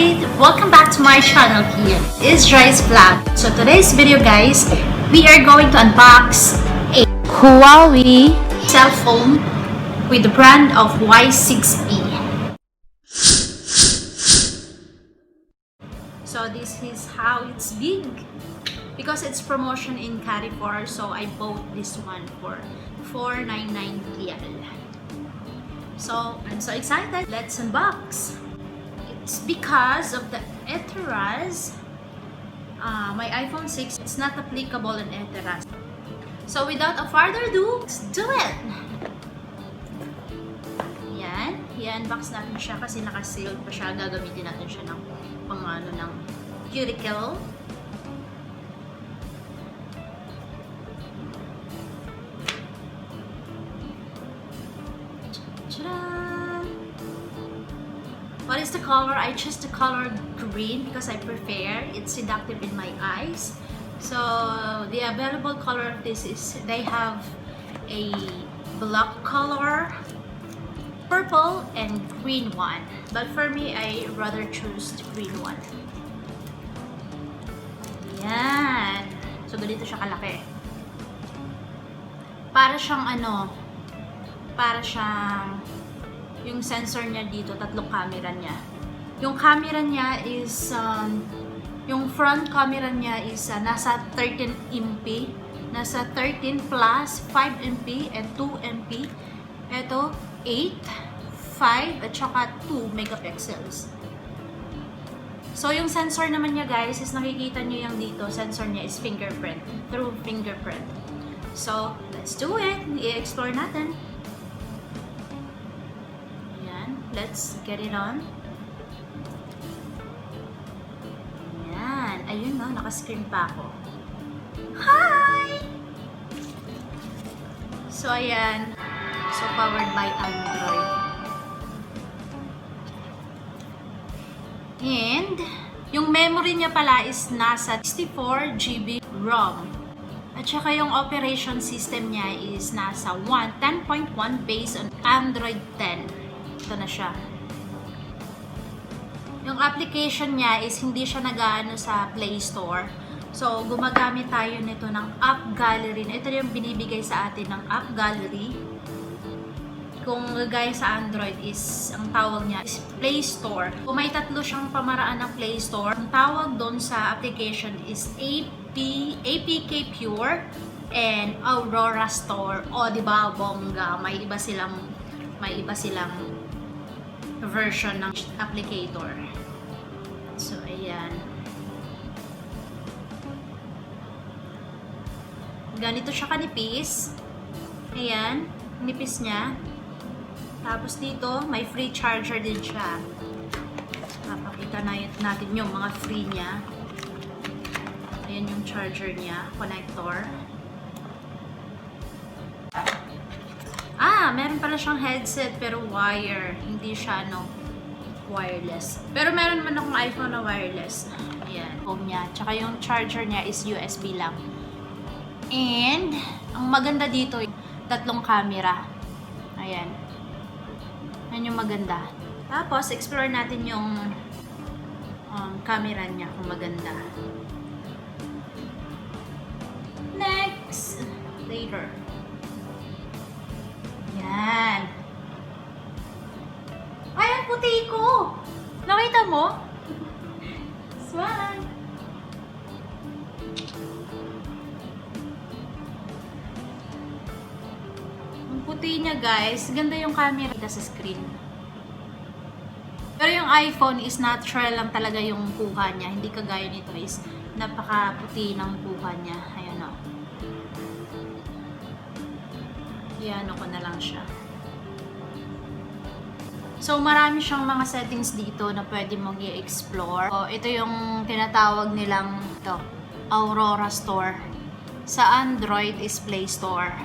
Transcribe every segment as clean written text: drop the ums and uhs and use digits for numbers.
everybody! Welcome back to my channel here. It's Joy's Vlog. So today's video guys, we are going to unbox a Huawei cell phone with the brand of Y6p. So this is how it's big. Because it's promotion in Carrefour, so I bought this one for 499 TL. So I'm so excited. Let's unbox. It's because of the Eteras. My iPhone 6 is not applicable in Eteras. So without a further ado, let's do it! Yan. I-unbox natin siya kasi naka-sealed pa siya. Gagamitin natin siya ng pangano ng cuticle. What is the color? I chose the color green because I prefer. It's seductive in my eyes. So the available color of this is they have a black color, purple, and green one. But for me, I rather choose the green one. Yan. So ganito siya kalaki. Para siyang para siyang yung sensor niya dito, tatlong camera niya. Yung camera niya is, yung front camera niya is nasa 13 MP, nasa 13 plus 5 MP and 2 MP. Ito, 8, 5, at saka 2 megapixels. So, yung sensor naman niya guys, is nakikita niyo yung dito, sensor niya is fingerprint, through fingerprint. So, let's do it! I-explore natin. Let's get it on. Ayan. Ayun no, naka-screen pa ako. Hi! So, ayan. So, powered by Android. And, yung memory niya pala is nasa 64 GB ROM. At saka yung operation system niya is nasa 10.1 based on Android 10. Ito na siya. Yung application niya is hindi siya nag-aano sa Play Store. So, gumagamit tayo nito ng App Gallery. Ito yung binibigay sa atin ng App Gallery. Kung gaya sa Android is, ang tawag niya is Play Store. Kung may tatlo siyang pamaraan ng Play Store, ang tawag doon sa application is APK Pure and Aurora Store. O, diba, bongga. May iba silang version ng applicator. So, ayan. Ganito siya kanipis. Ayan. Nipis niya. Tapos dito, may free charger din siya. Papakita natin yung mga free niya. Ayan yung charger niya. Connector. Meron pala siyang headset pero wire. Hindi siya wireless. Pero meron man akong iPhone na wireless. Ayan. Home niya. Tsaka yung charger niya is USB lang. And, ang maganda dito, tatlong camera. Ayan. Ayan yung maganda. Tapos, explore natin yung camera niya kung maganda. Next! Later. Yan. Ay, ang puti ko! Nakita mo? Swan! Ang puti niya guys. Ganda yung camera sa screen. Pero yung iPhone is natural lang talaga yung kuha niya. Hindi kagaya nito is napaka-puti ng kuha niya. Ayan o. Iano ko na lang siya. So, marami siyang mga settings dito na pwede mong i-explore. So, ito yung tinatawag nilang Aurora Store. Sa Android is Play Store.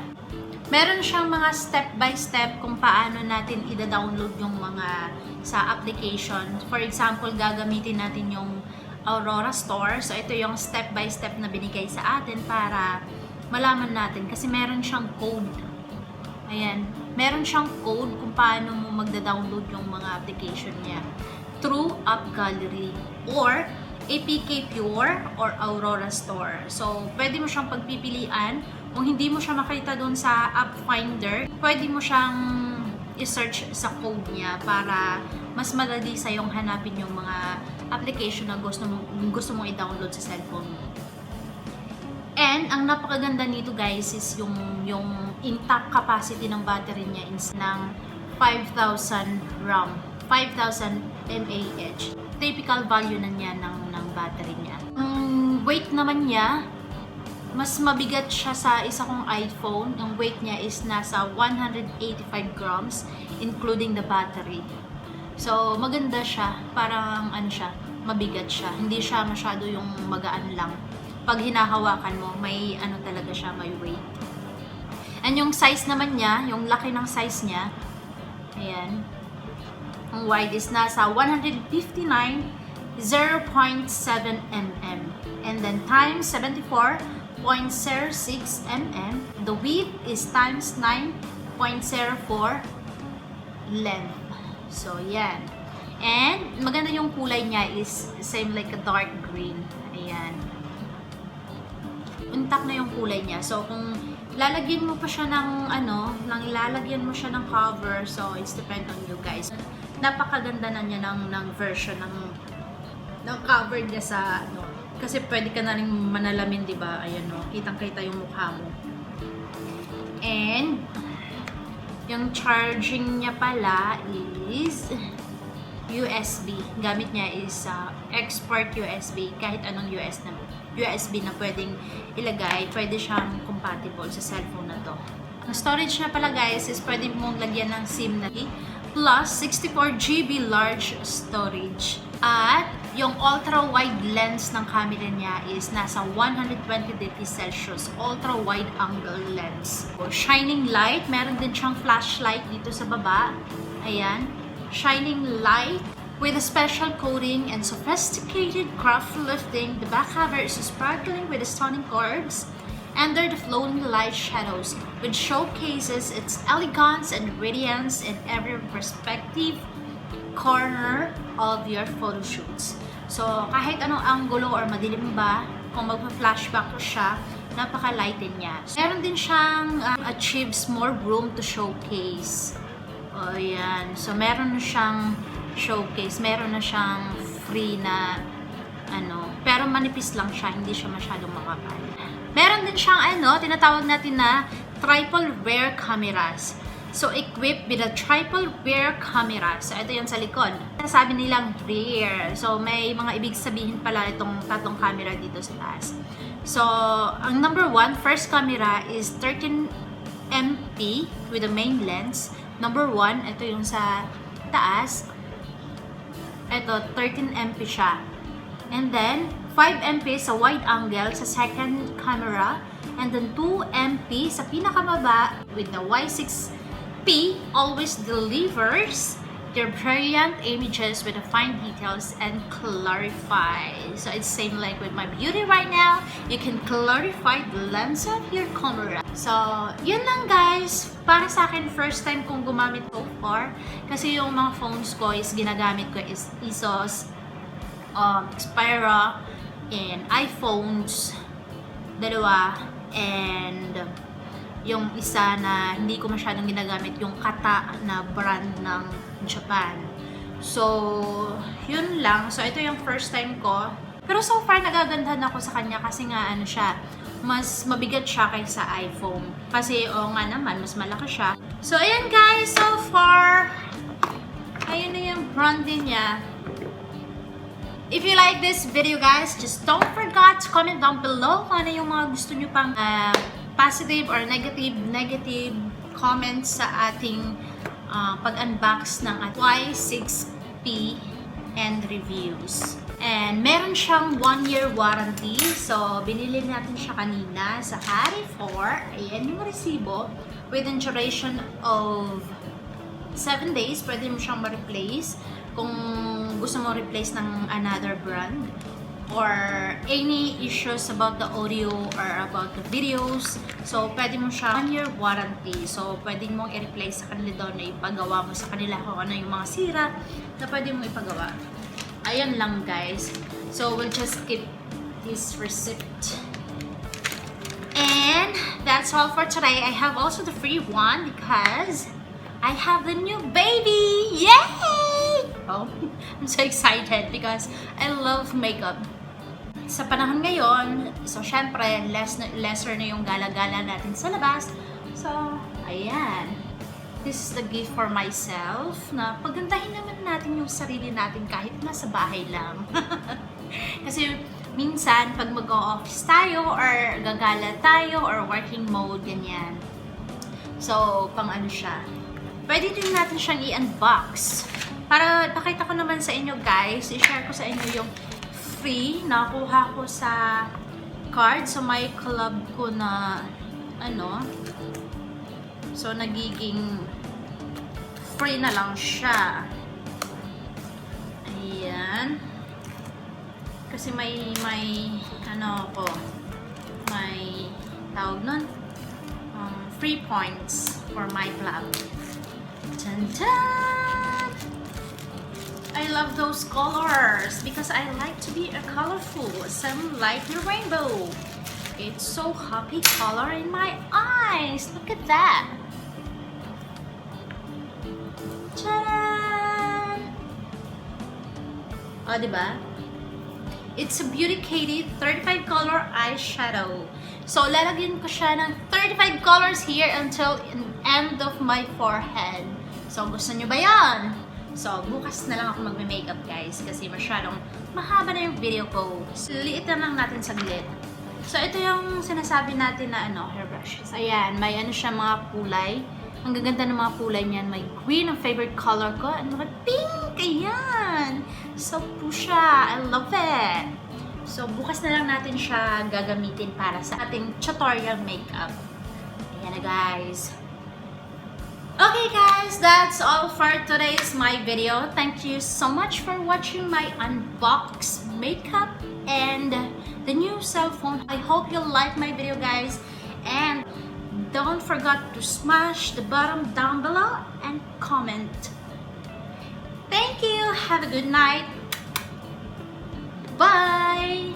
Meron siyang mga step-by-step kung paano natin i-download yung mga sa application. For example, gagamitin natin yung Aurora Store. So, ito yung step-by-step na binigay sa atin para malaman natin. Kasi meron siyang code. Ayan. Meron siyang code kung paano mo magda-download yung mga application niya. through App Gallery or APK Pure or Aurora Store. So, pwede mo siyang pagpipilian. Kung hindi mo siya makita doon sa App Finder, pwede mo siyang i-search sa code niya para mas madali sa yung hanapin yung mga application na gusto mong i-download sa cellphone mo. And ang napakaganda nito guys is yung intact capacity ng battery niya is ng 5,000 RAM, 5,000 mAh. Typical value na niya ng battery niya. Ang weight naman niya, mas mabigat siya sa isa kong iPhone. Ang weight niya is nasa 185 grams, including the battery. So, maganda siya. Parang, mabigat siya. Hindi siya masyado yung magaan lang. Pag hinahawakan mo, may talaga siya, may weight. And yung size naman niya, yung laki ng size niya, ayan. Ang wide is nasa 159, 0.7 mm. And then times 74, 0.06 mm. The width is times 9.04 length. So, yan. And, maganda yung kulay niya is same like a dark green. Ayan. Untak na yung kulay niya. So, kung lalagyan mo pa siya ng lalagyan mo siya ng cover, so it's depend on you guys. Napakaganda na niya ng version ng cover niya sa kasi pwede ka na rin manalamin, di ba? Ayan kitang-kita yung mukha mo. And yung charging niya pala is USB. Gamit niya is export USB. Kahit anong USB na pwedeng ilagay, pwede siyang compatible sa cellphone na to. Ang storage niya pala guys is pwede mong lagyan ng SIM na plus 64GB large storage. At yung ultra-wide lens ng camera niya is nasa 120 degrees Celsius. Ultra-wide angle lens. So, shining light. Meron din siyang flashlight dito sa baba. Ayan. Shining light with a special coating and sophisticated craft lifting. The back cover is sparkling with stunning curves under the floating light shadows, which showcases its elegance and radiance in every perspective corner of your photo shoots. So, kahit anong angulo or madilim ba, kung magpa-flashback ko siya, napaka-lighten niya. So, meron din siyang achieves more room to showcase. O, yan. So, meron na siyang showcase. Meron na siyang free na pero manipis lang siya. Hindi siya masyadong makapal. Meron din siyang tinatawag natin na triple rear cameras. So, equipped with a triple rear camera. So, ito yan sa likod. Sabi nilang rear. So, may mga ibig sabihin pala itong tatlong camera dito sa taas. So, ang number 1, first camera is 13MP with the main lens. Number 1, ito yung sa taas. Ito, 13MP siya. And then, 5MP sa wide angle sa second camera. And then, 2MP sa pinakamaba with the Y6p always delivers their brilliant images with the fine details and clarify. So, it's same like with my beauty right now. You can clarify the lens of your camera. So, yun lang guys. Para sa akin, first time kong gumamit so far. Kasi yung mga phones ko is ginagamit ko is ASUS, Xperia, and iPhones, dalawa, and yung isa na hindi ko masyadong ginagamit, yung Kata na brand ng Japan. So, yun lang. So, ito yung first time ko. Pero so far, nagagandahan ako sa kanya kasi nga siya, mas mabigat siya kaysa iPhone. Kasi, nga naman, mas malaki siya. So, ayan guys, so far, ayun na yung branding niya. If you like this video guys, just don't forget to comment down below kung ano yung mga gusto nyo pang positive or negative comments sa ating pag-unbox ng Y6p and reviews. And meron siyang 1-year warranty. So, binili natin siya kanina sa Harry 4. Ayan yung resibo. With a duration of 7 days, pwede mo siyang ma-replace kung gusto mo replace ng another brand or any issues about the audio or about the videos. So, pwede mo siya 1-year warranty. So, pwede mong i-replace sa kanila doon na ipagawa mo sa kanila kung ano yung mga sira na pwede mong ipagawa. Ayan lang guys. So we'll just keep this receipt. And that's all for today. I have also the free one because I have the new baby! Yay! Oh, I'm so excited because I love makeup. Sa panahon ngayon, so syempre, lesser na yung gala-gala natin sa labas. So, ayan. This is the gift for myself na pagandahin naman natin yung sarili natin kahit nasa bahay lang. Kasi minsan, pag mag-o-office tayo or gagala tayo or working mode, ganyan. So, pang ano siya. Pwede din natin siyang i-unbox. Para pakita ko naman sa inyo guys, i-share ko sa inyo yung free na nakuha ko sa card. So, may club ko na ano. So, nagiging free na lang siya. Ayan. Kasi may ano ko, may tawag nun, free points for my club. Tan-tan! I love those colors because I like to be a colorful, some like the rainbow. It's so happy color in my eyes. Look at that. Tadaan! Oh, diba? It's a Beauty Katie 35 color eyeshadow. So, lalagyan ko siya ng 35 colors here until the end of my forehead. So, gusto nyo ba yan? So, bukas na lang ako magme-makeup guys kasi masyadong mahaba na yung video ko. So, liitan lang natin saglit. So, ito yung sinasabi natin na ano, hairbrushes. Ayan, may ano siya mga kulay. Ang gaganda ng mga kulay niyan. May green, ang favorite color ko. And mga pink, ayan. So, pusha. I love it. So, bukas na lang natin siya gagamitin para sa ating tutorial makeup. Ayan na guys. Okay guys, that's all for today's my video. Thank you so much for watching my unbox makeup and the new cell phone. I hope you like my video guys, and don't forget to smash the button down below and comment. Thank you. Have a good night. Bye.